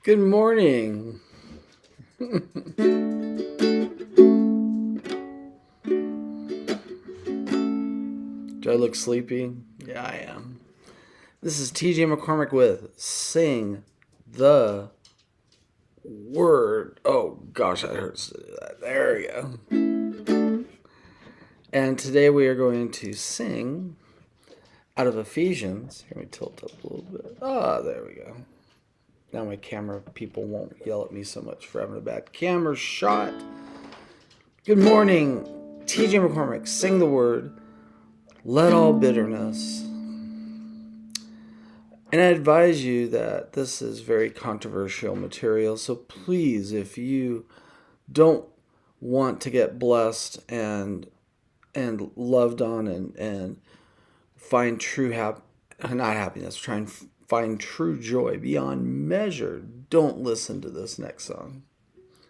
Good morning. Do I look sleepy? Yeah, I am. This is TJ McCormick with Sing the Word. Oh gosh, I heard that. There we go. And today we are going to sing out of Ephesians. Here, let me tilt up a little bit. There we go. Now my camera people won't yell at me so much for having a bad camera shot. Good morning, TJ McCormick. Sing the Word. Let all bitterness. And I advise you that this is very controversial material. So please, if you don't want to get blessed and loved on and find true not happiness, try and find true joy beyond measure, don't listen to this next song.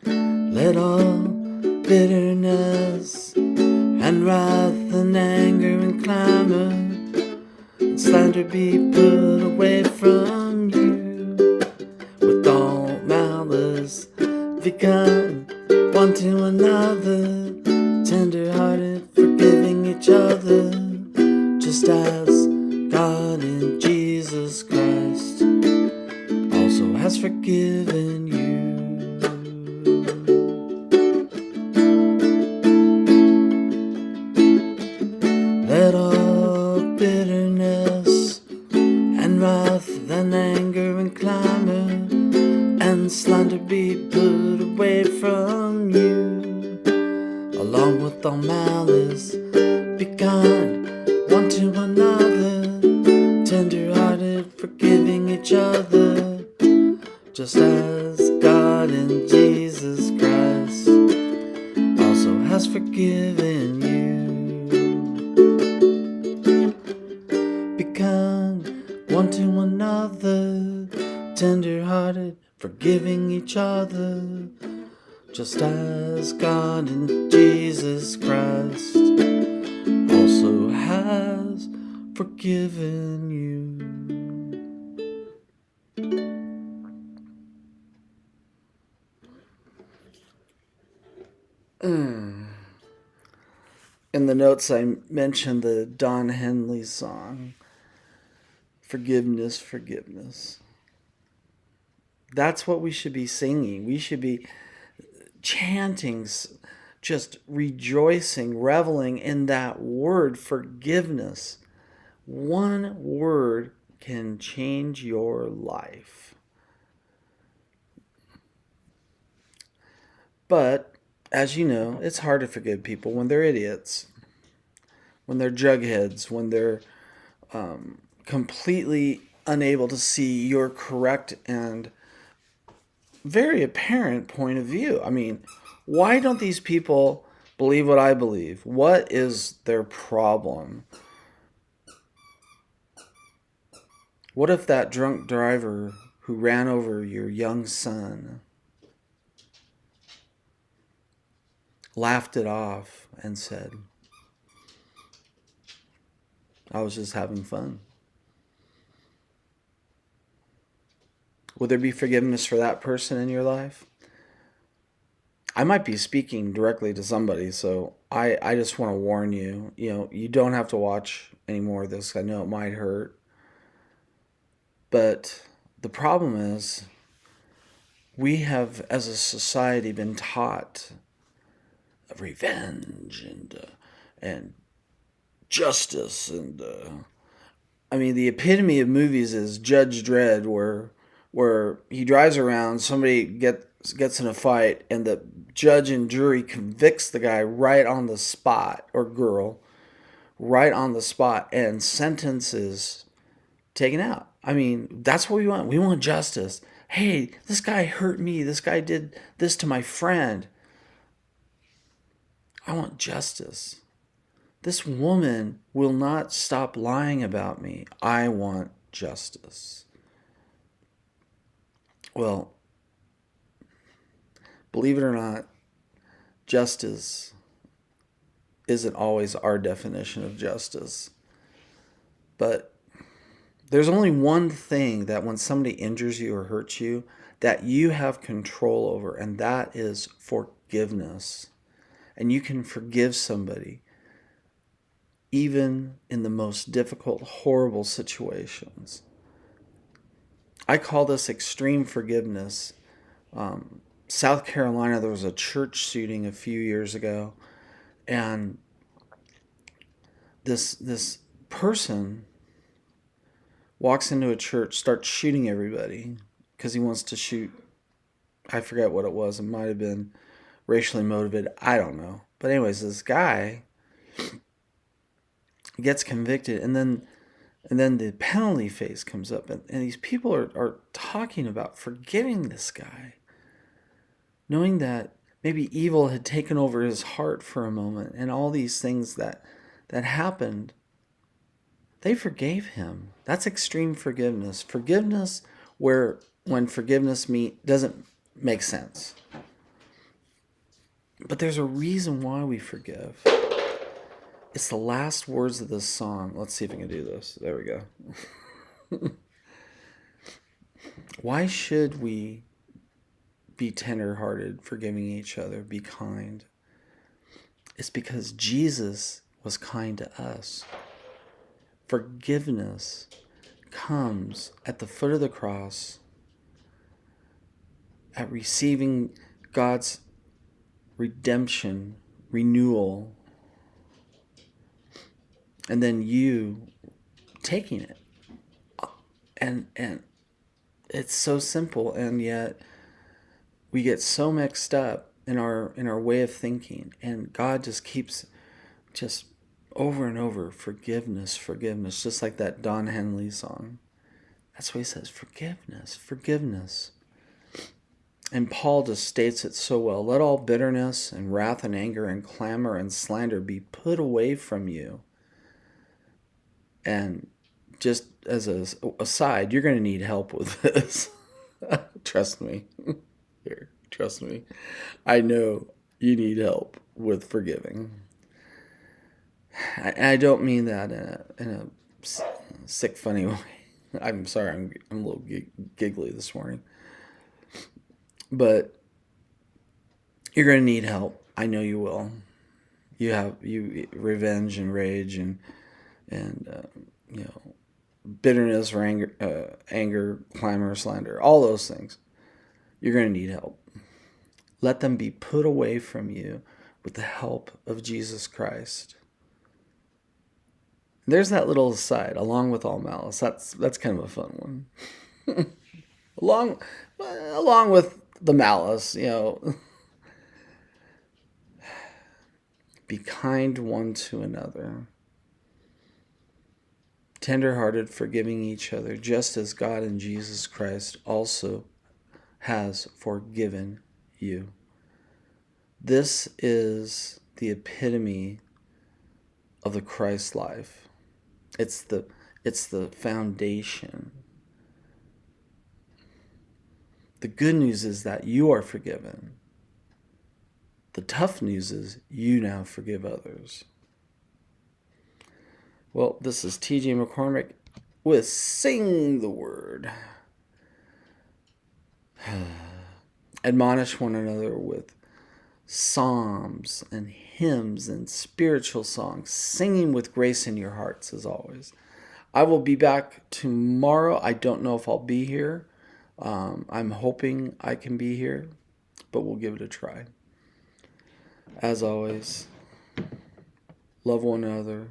Let all bitterness and wrath and anger and clamor and slander be put away from you, with all malice be kind one to another, tender-hearted, forgiving each other, just as God in Jesus Christ also has forgiven you. Let all bitterness and wrath and anger and clamor and slander be put away from you, along with all malice be kind one to another, tender-hearted, forgiving each other, just as God in Jesus Christ also has forgiven you. Be kind one to another, tender-hearted, forgiving each other, just as God in Jesus Christ also has forgiven you. In the notes, I mentioned the Don Henley song, Forgiveness, Forgiveness. That's what we should be singing. We should be chanting, just rejoicing, reveling in that word, forgiveness. One word can change your life. But, as you know, it's hard to forgive people when they're idiots, when they're jugheads, when they're completely unable to see your correct and very apparent point of view. I mean, why don't these people believe what I believe? What is their problem? What if that drunk driver who ran over your young son laughed it off and said, I was just having fun? Would there be forgiveness for that person in your life? I might be speaking directly to somebody, so I just want to warn you. You don't have to watch any more of this. I know it might hurt. But the problem is, we have, as a society, been taught of revenge and justice I mean, the epitome of movies is Judge Dredd, where he drives around, somebody gets in a fight, and the judge and jury convicts the guy right on the spot, or girl, right on the spot, and sentence is taken out. I mean, that's what we want. We want justice. Hey, this guy hurt me. This guy did this to my friend. I want justice. This woman will not stop lying about me. I want justice. Well, believe it or not, justice isn't always our definition of justice. But there's only one thing that when somebody injures you or hurts you, that you have control over, and that is forgiveness. And you can forgive somebody even in the most difficult, horrible situations. I call this extreme forgiveness. South Carolina, there was a church shooting a few years ago, and this person walks into a church, starts shooting everybody because he wants to shoot. I forget what it was. It might have been racially motivated. I don't know. But anyways, this guy gets convicted, and then the penalty phase comes up, and these people are talking about forgiving this guy, knowing that maybe evil had taken over his heart for a moment, and all these things that happened, they forgave him. That's extreme forgiveness. Forgiveness when forgiveness doesn't make sense. But there's a reason why we forgive. It's the last words of this song. Let's see if I can do this. There we go. Why should we be tenderhearted, forgiving each other, be kind? It's because Jesus was kind to us. Forgiveness comes at the foot of the cross, at receiving God's redemption, renewal, and then you taking it. And it's so simple, and yet we get so mixed up in our way of thinking, and God just keeps just over and over, forgiveness, just like that Don Henley song. That's what he says, forgiveness, forgiveness. And Paul just states it so well. Let all bitterness and wrath and anger and clamor and slander be put away from you. And just as an aside, you're going to need help with this. Trust me. Here, trust me. I know you need help with forgiving. I don't mean that in a sick, funny way. I'm sorry, I'm a little giggly this morning. But you're going to need help. I know you will. You have revenge and rage and bitterness or anger, clamor, slander, all those things. You're going to need help. Let them be put away from you with the help of Jesus Christ. There's that little aside, along with all malice. That's kind of a fun one. along with the malice, be kind one to another, tender-hearted, forgiving each other, just as God in Jesus Christ also has forgiven you. This is the epitome of the Christ life. It's the foundation. The good news is that you are forgiven. The tough news is you now forgive others. Well, this is TJ McCormick with Sing the Word. Admonish one another with psalms and hymns and spiritual songs, singing with grace in your hearts as always. I will be back tomorrow. I don't know if I'll be here. I'm hoping I can be here, but we'll give it a try. As always, love one another,